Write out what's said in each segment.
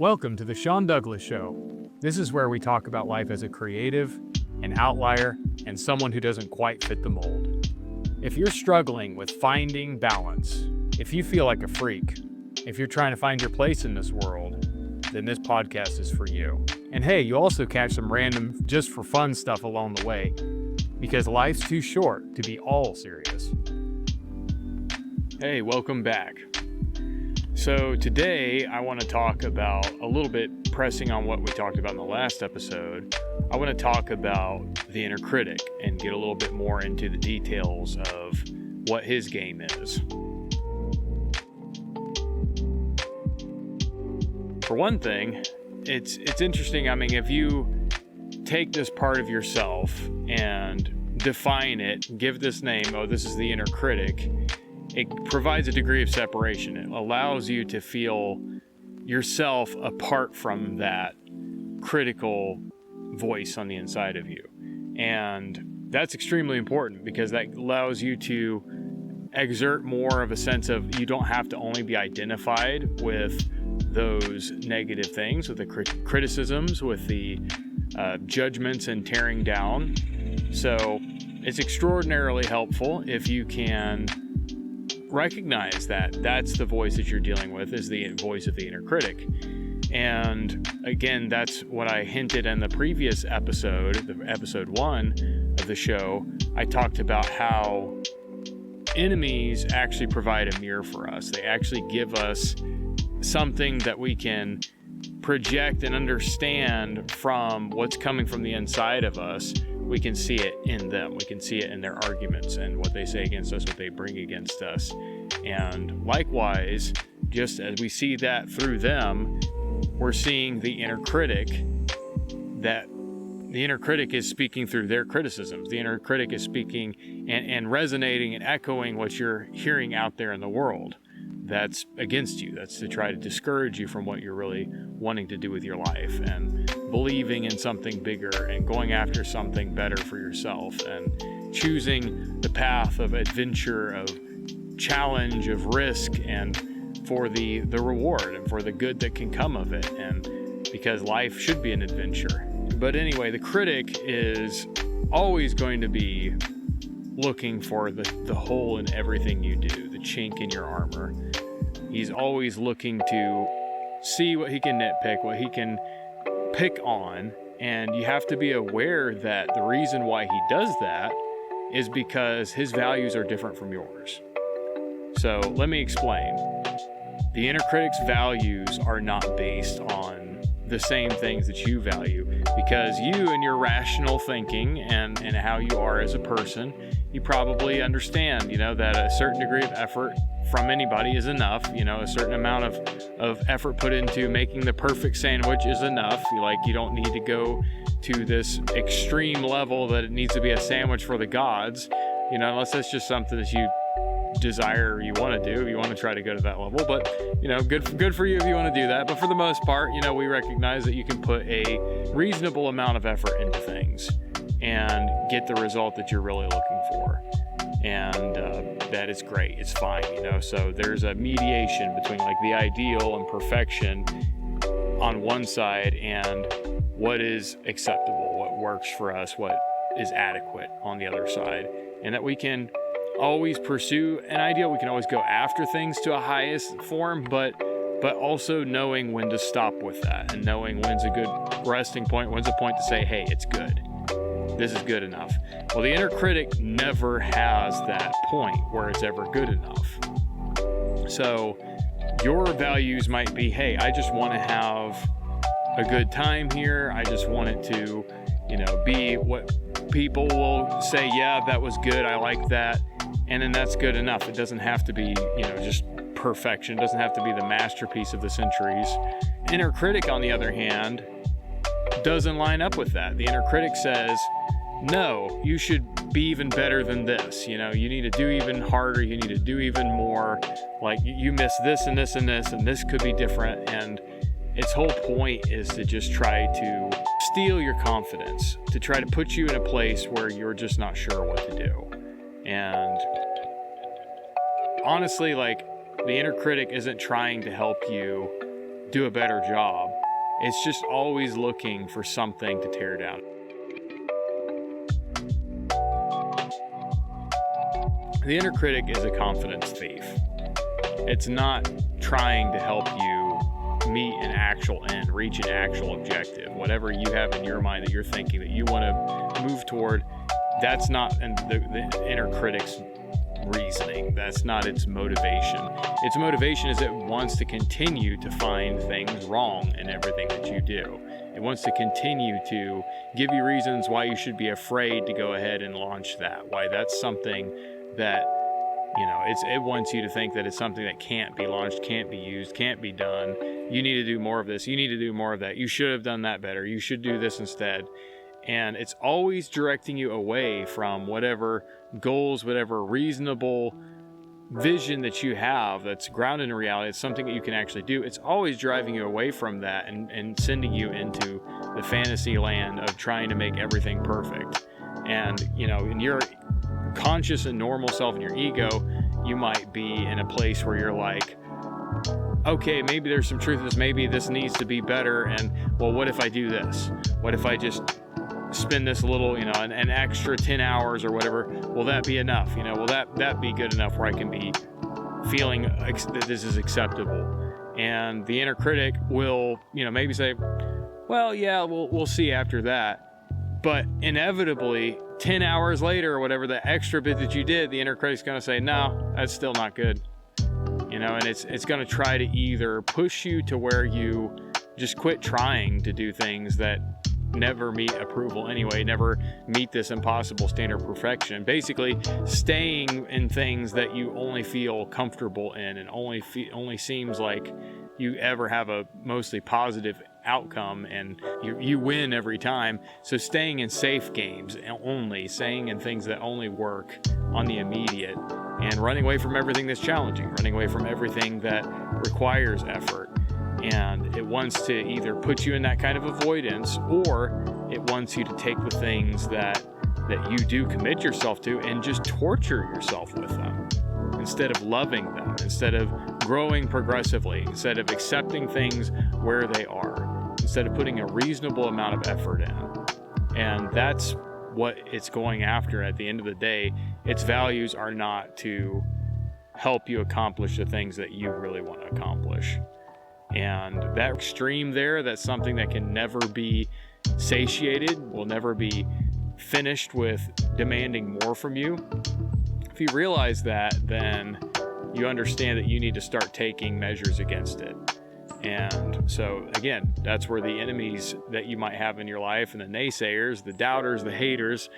Welcome to the Sean Douglas Show. This is where we talk about life as a creative, an outlier, and someone who doesn't quite fit the mold. If you're struggling with finding balance, if you feel like a freak, if you're trying to find your place in this world, then this podcast is for you. And hey, you also catch some random, just for fun stuff along the way, because life's too short to be all serious. Hey, welcome back. So today I want to talk about a little bit pressing on what we talked about in the last episode. I want to talk about the inner critic and get a little bit more into the details of what his game is. For one thing, it's interesting. I mean, if you take this part of yourself and define it, give this name, this is the inner critic, it provides a degree of separation. It allows you to feel yourself apart from that critical voice on the inside of you. And that's extremely important because that allows you to exert more of a sense of you don't have to only be identified with those negative things, with the criticisms, with the judgments and tearing down. So it's extraordinarily helpful if you can recognize that that's the voice that you're dealing with, is the voice of the inner critic. And again, that's what I hinted in the previous episode, episode 1 of the show. I talked about how enemies actually provide a mirror for us. They actually give us something that we can project and understand from what's coming from the inside of us. We can see it in them. We can see it in their arguments and what they say against us, what they bring against us. And likewise, just as we see that through them, we're seeing the inner critic, that the inner critic is speaking through their criticisms. The inner critic is speaking and resonating and echoing what you're hearing out there in the world. That's against you. That's to try to discourage you from what you're really wanting to do with your life and believing in something bigger and going after something better for yourself and choosing the path of adventure, of challenge, of risk, and for the reward and for the good that can come of it, and because life should be an adventure. But anyway, the critic is always going to be looking for the hole in everything you do, the chink in your armor. He's always looking to see what he can nitpick, what he can pick on, and you have to be aware that the reason why he does that is because his values are different from yours. So let me explain. The inner critic's values are not based on the same things that you value, because you and your rational thinking and how you are as a person, you probably understand, that a certain degree of effort from anybody is enough. A certain amount of effort put into making the perfect sandwich is enough. You don't need to go to this extreme level that it needs to be a sandwich for the gods, unless that's just something that you desire or you want to do. You want to try to go to that level, but good for you if you want to do that. But for the most part, we recognize that you can put a reasonable amount of effort into things and get the result that you're really looking for, and that is great. It's fine. So there's a mediation between the ideal and perfection on one side and what is acceptable, what works for us, what is adequate on the other side, and that we can always pursue an ideal. We can always go after things to a highest form, but also knowing when to stop with that and knowing when's a good resting point, when's a point to say, hey, it's good. This is good enough. Well, the inner critic never has that point where it's ever good enough. So your values might be, hey, I just want to have a good time here. I just want it to, be what people will say, yeah, that was good. I like that. And then that's good enough. It doesn't have to be, just perfection. It doesn't have to be the masterpiece of the centuries. Inner critic, on the other hand, doesn't line up with that. The inner critic says, no, you should be even better than this. You need to do even harder. You need to do even more. You miss this and this and this, and this could be different. And its whole point is to just try to steal your confidence, to try to put you in a place where you're just not sure what to do. And honestly, the inner critic isn't trying to help you do a better job. It's just always looking for something to tear down. The inner critic is a confidence thief. It's not trying to help you meet an actual end, reach an actual objective. Whatever you have in your mind that you're thinking that you want to move toward, that's not the inner critic's reasoning. That's not its motivation. Its motivation is it wants to continue to find things wrong in everything that you do. It wants to continue to give you reasons why you should be afraid to go ahead and launch that, why that's something that, it wants you to think that it's something that can't be launched, can't be used, can't be done. You need to do more of this. You need to do more of that. You should have done that better. You should do this instead. And it's always directing you away from whatever goals, whatever reasonable vision that you have that's grounded in reality. It's something that you can actually do. It's always driving you away from that and sending you into the fantasy land of trying to make everything perfect. And, in your conscious and normal self and your ego, you might be in a place where you're like, okay, maybe there's some truth to this. Maybe this needs to be better. And, well, what if I do this? What if I just spend this little, an extra 10 hours or whatever? Will that be enough? Will that be good enough where I can be feeling that this is acceptable? And the inner critic will, maybe say, well, yeah, we'll see after that. But inevitably, 10 hours later or whatever, the extra bit that you did, the inner critic's going to say, no, that's still not good. And it's going to try to either push you to where you just quit trying to do things that never meet approval anyway, never meet this impossible standard of perfection. Basically, staying in things that you only feel comfortable in and only seems like you ever have a mostly positive outcome and you win every time. So staying in safe games only, staying in things that only work on the immediate, and running away from everything that's challenging, running away from everything that requires effort. And it wants to either put you in that kind of avoidance, or it wants you to take the things that you do commit yourself to and just torture yourself with them instead of loving them, instead of growing progressively, instead of accepting things where they are, instead of putting a reasonable amount of effort in. And that's what it's going after at the end of the day. Its values are not to help you accomplish the things that you really want to accomplish. And that extreme there, that's something that can never be satiated, will never be finished with demanding more from you. If you realize that, then you understand that you need to start taking measures against it. And so, again, that's where the enemies that you might have in your life and the naysayers, the doubters, the haters,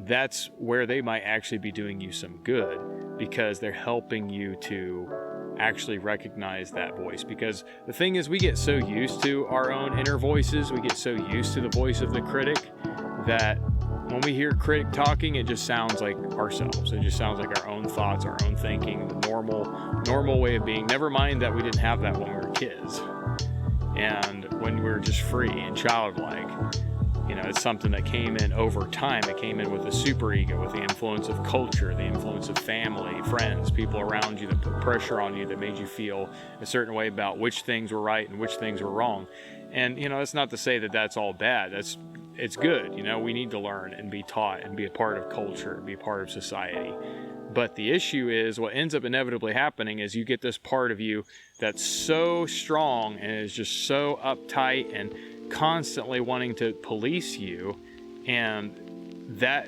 that's where they might actually be doing you some good, because they're helping you to actually recognize that voice. Because the thing is, we get so used to our own inner voices, we get so used to the voice of the critic, that when we hear critic talking, it just sounds like ourselves. It just sounds like our own thoughts, our own thinking, the normal way of being. Never mind that we didn't have that when we were kids and when we were just free and childlike. It's something that came in over time. It came in with the superego, with the influence of culture, the influence of family, friends, people around you that put pressure on you, that made you feel a certain way about which things were right and which things were wrong. And, that's not to say that that's all bad. It's good. We need to learn and be taught and be a part of culture, be a part of society. But the issue is, what ends up inevitably happening is you get this part of you that's so strong and is just so uptight and constantly wanting to police you, and that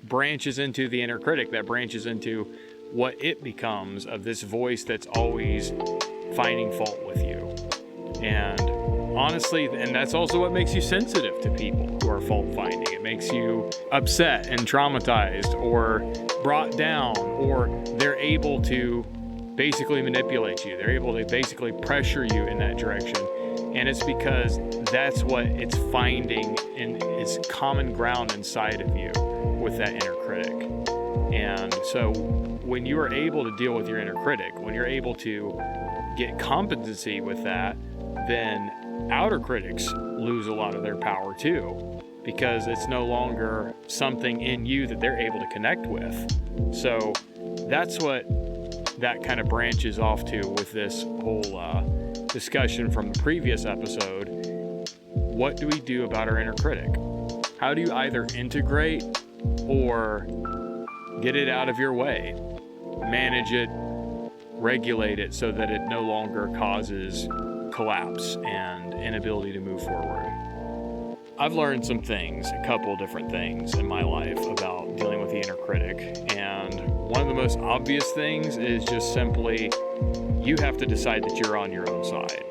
branches into the inner critic, that branches into what it becomes of this voice that's always finding fault with you. And honestly, and that's also what makes you sensitive to people who are fault finding. It makes you upset and traumatized or brought down, or they're able to basically manipulate you. They're able to basically pressure you in that direction. And it's because that's what it's finding in its common ground inside of you with that inner critic. And so when you are able to deal with your inner critic, when you're able to get competency with that, then outer critics lose a lot of their power too, because it's no longer something in you that they're able to connect with. So that's what that kind of branches off to with this whole discussion from the previous episode, what do we do about our inner critic? How do you either integrate or get it out of your way, manage it, regulate it so that it no longer causes collapse and inability to move forward? I've learned some things, a couple different things in my life about dealing with the inner critic, and one of the most obvious things is just simply you have to decide that you're on your own side.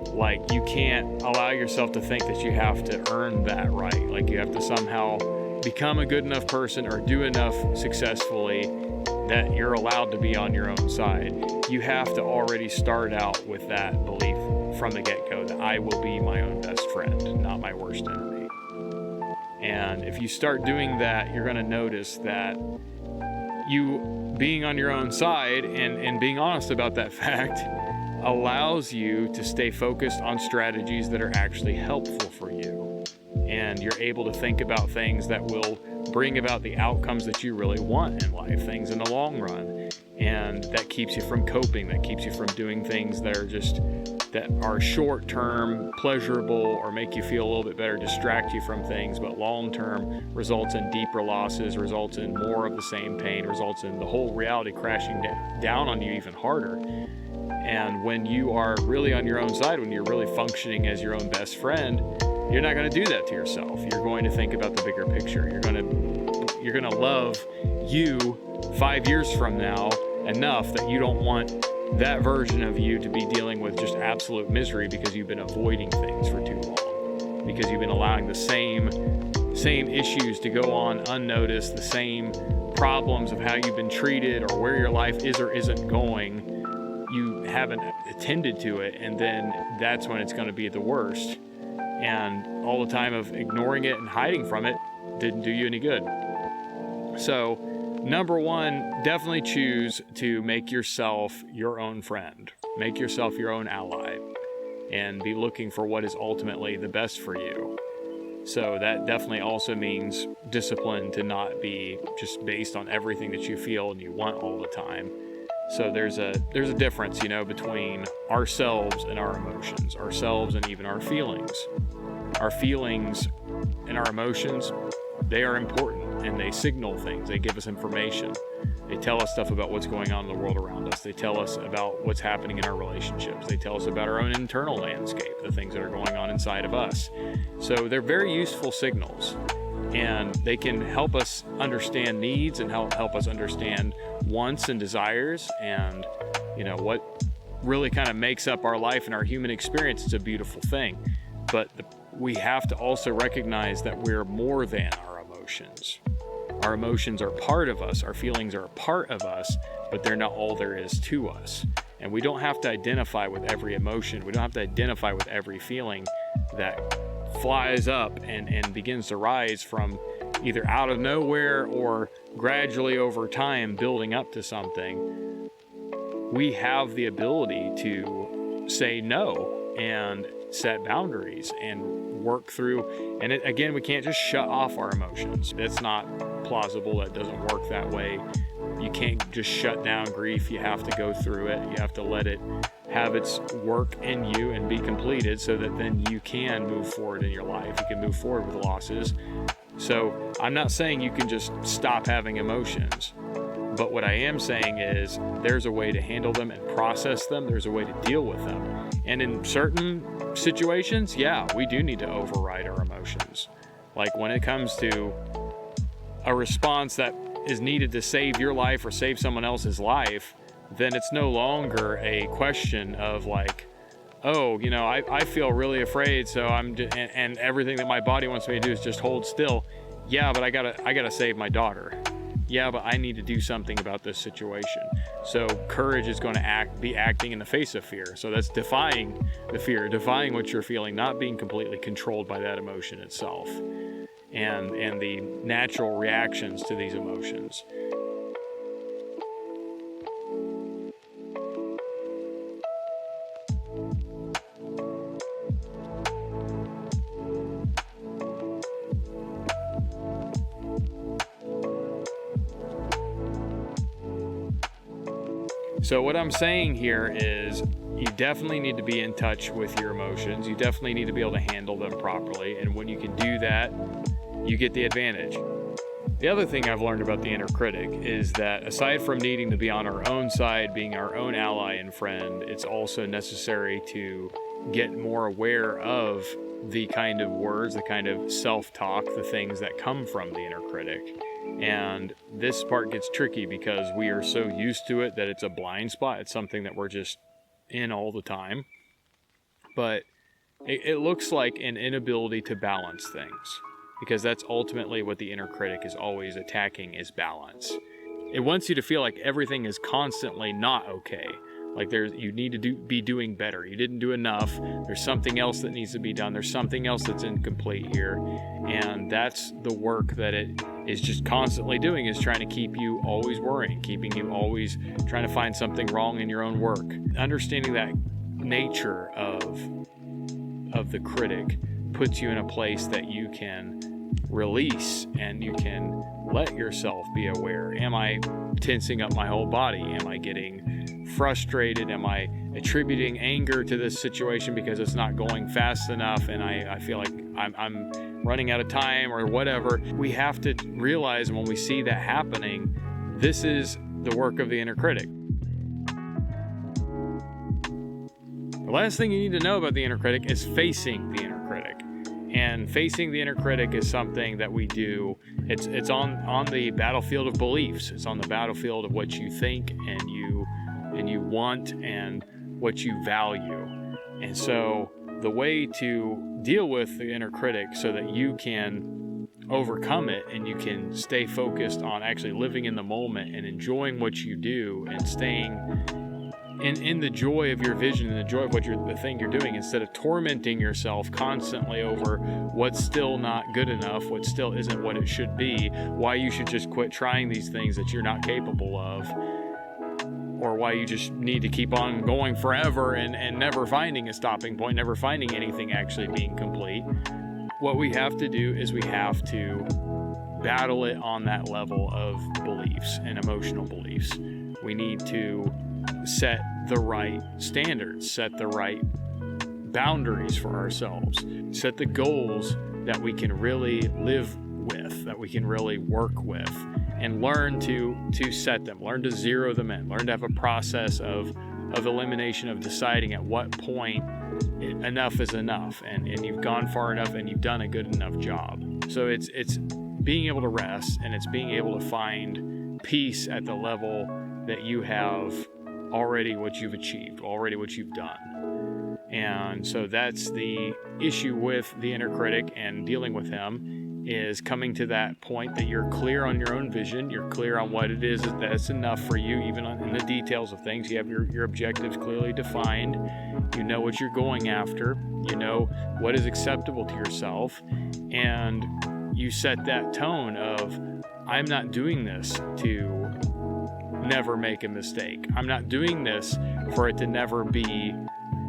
Like, you can't allow yourself to think that you have to earn that right. Like, you have to somehow become a good enough person or do enough successfully that you're allowed to be on your own side. You have to already start out with that belief from the get-go that I will be my own best friend, not my worst enemy. And if you start doing that, you're going to notice that you being on your own side and being honest about that fact allows you to stay focused on strategies that are actually helpful for you. And you're able to think about things that will bring about the outcomes that you really want in life, things in the long run. And that keeps you from coping, that keeps you from doing things that are short-term, pleasurable, or make you feel a little bit better, distract you from things, but long-term results in deeper losses, results in more of the same pain, results in the whole reality crashing down on you even harder. And when you are really on your own side, when you're really functioning as your own best friend, you're not going to do that to yourself. You're going to think about the bigger picture. You're going to love you 5 years from now enough that you don't want that version of you to be dealing with just absolute misery because you've been avoiding things for too long, because you've been allowing the same issues to go on unnoticed, the same problems of how you've been treated or where your life is or isn't going. You haven't attended to it, and then that's when it's going to be the worst. And all the time of ignoring it and hiding from it didn't do you any good. So, number one, definitely choose to make yourself your own friend. Make yourself your own ally, and be looking for what is ultimately the best for you. So that definitely also means discipline to not be just based on everything that you feel and you want all the time. So there's a difference, between ourselves and our emotions, ourselves and even our feelings. Our feelings and our emotions, they are important, and they signal things. They give us information. They tell us stuff about what's going on in the world around us. They tell us about what's happening in our relationships. They tell us about our own internal landscape, the things that are going on inside of us. So they're very useful signals, and they can help us understand needs and help us understand wants and desires, and what really kind of makes up our life and our human experience. Is a beautiful thing, but we have to also recognize that we're more than our emotions. Our emotions are part of us, our feelings are a part of us, but they're not all there is to us. And we don't have to identify with every emotion. We don't have to identify with every feeling that flies up and begins to rise from either out of nowhere or gradually over time building up to something. We have the ability to say no and set boundaries and work through. And again, we can't just shut off our emotions. That's not plausible. That doesn't work that way. You can't just shut down grief. You have to go through it. You have to let it have its work in you and be completed so that then you can move forward in your life. You can move forward with losses. So I'm not saying you can just stop having emotions, but what I am saying is there's a way to handle them and process them. There's a way to deal with them. And in certain situations, yeah, we do need to override our emotions. Like when it comes to a response that is needed to save your life or save someone else's life, then it's no longer a question of like, oh, I feel really afraid, so and everything that my body wants me to do is just hold still. Yeah, but I gotta save my daughter. Yeah, but I need to do something about this situation. So courage is going to be acting in the face of fear. So that's defying the fear, defying what you're feeling, not being completely controlled by that emotion itself, and the natural reactions to these emotions. So what I'm saying here is you definitely need to be in touch with your emotions. You definitely need to be able to handle them properly. And when you can do that, you get the advantage. The other thing I've learned about the inner critic is that aside from needing to be on our own side, being our own ally and friend, it's also necessary to get more aware of the kind of words, the kind of self-talk, the things that come from the inner critic. And this part gets tricky because we are so used to it that it's a blind spot. It's something that we're just in all the time. But it looks like an inability to balance things, because that's ultimately what the inner critic is always attacking, is balance. It wants you to feel like everything is constantly not okay. Like you need to be doing better. You didn't do enough. There's something else that needs to be done. There's something else that's incomplete here. And that's the work that it is just constantly doing, is trying to keep you always worrying, keeping you always trying to find something wrong in your own work. Understanding that nature of the critic puts you in a place that you can release and you can let yourself be aware. Am I tensing up my whole body? Am I getting frustrated? Am I attributing anger to this situation because it's not going fast enough and I feel like I'm running out of time or whatever? We have to realize when we see that happening, this is the work of the inner critic. The last thing you need to know about the inner critic is facing the inner critic. And facing the inner critic is something that we do. It's on the battlefield of beliefs. It's on the battlefield of what you think and you want and what you value. And so the way to deal with the inner critic so that you can overcome it and you can stay focused on actually living in the moment and enjoying what you do and staying in the joy of your vision and the joy of the thing you're doing, instead of tormenting yourself constantly over what's still not good enough, what still isn't what it should be, why you should just quit trying these things that you're not capable of, or why you just need to keep on going forever and never finding a stopping point, never finding anything actually being complete. What we have to do is we have to battle it on that level of beliefs and emotional beliefs. We need to set the right standards, set the right boundaries for ourselves, set the goals that we can really live with, that we can really work with, and learn to set them, learn to zero them in, learn to have a process of elimination, of deciding at what point enough is enough and you've gone far enough and you've done a good enough job. So it's being able to rest, and it's being able to find peace at the level that you have already what you've achieved, already what you've done. And so that's the issue with the inner critic and dealing with him, is coming to that point that you're clear on your own vision, you're clear on what it is that's enough for you, even in the details of things. You have your objectives clearly defined, you know what you're going after, you know what is acceptable to yourself, and you set that tone of, I'm not doing this to never make a mistake. I'm not doing this for it to never be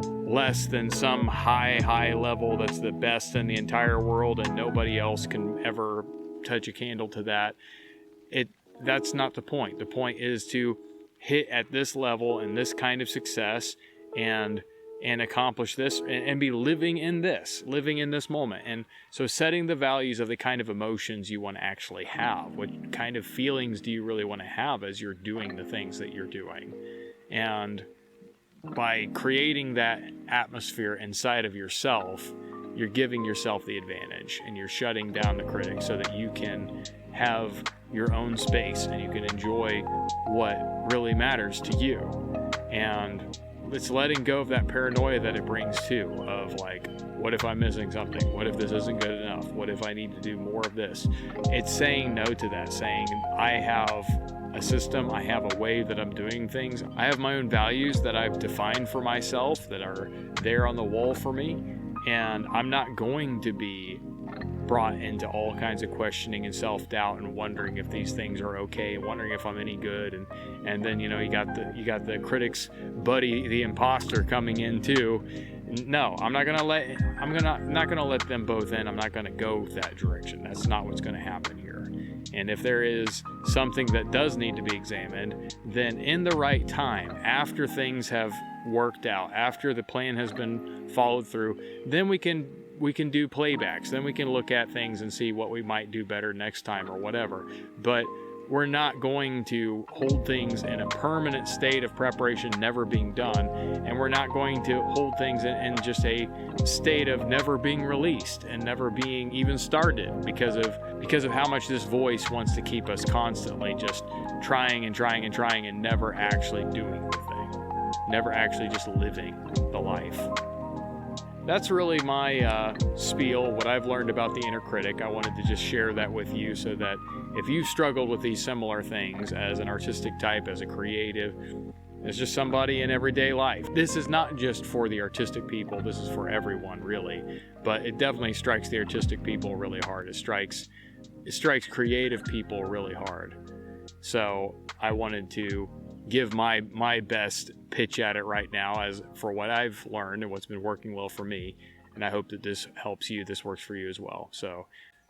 less than some high level that's the best in the entire world and nobody else can ever touch a candle to that. That's not the point. The point is to hit at this level and this kind of success and accomplish this and be living in this moment. And so setting the values of the kind of emotions you want to actually have. What kind of feelings do you really want to have as you're doing the things that you're doing? And by creating that atmosphere inside of yourself, you're giving yourself the advantage and you're shutting down the critic so that you can have your own space and you can enjoy what really matters to you. And it's letting go of that paranoia that it brings too, of like, what if I'm missing something? What if this isn't good enough? What if I need to do more of this? It's saying no to that, saying, I have a system, I have a way that I'm doing things. I have my own values that I've defined for myself that are there on the wall for me, and I'm not going to be brought into all kinds of questioning and self-doubt and wondering if these things are okay and wondering if I'm any good, and then you got the critic's buddy, the imposter, coming in too. No, I'm not gonna let them both in. I'm not gonna go that direction. That's not what's gonna happen here. And if there is something that does need to be examined, then in the right time, after things have worked out, after the plan has been followed through, then we can do playbacks. Then we can look at things and see what we might do better next time or whatever. But we're not going to hold things in a permanent state of preparation never being done, and we're not going to hold things in just a state of never being released and never being even started because of how much this voice wants to keep us constantly just trying and never actually doing the thing, never actually just living the life. That's really my spiel, what I've learned about the inner critic. I wanted to just share that with you so that if you've struggled with these similar things as an artistic type, as a creative, as just somebody in everyday life, this is not just for the artistic people, this is for everyone really, but it definitely strikes the artistic people really hard. It strikes creative people really hard. So I wanted to give my best pitch at it right now as for what I've learned and what's been working well for me. And I hope that this helps you, this works for you as well. So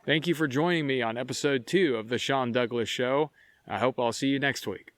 thank you for joining me on episode 2 of the Sean Douglas Show. I hope I'll see you next week.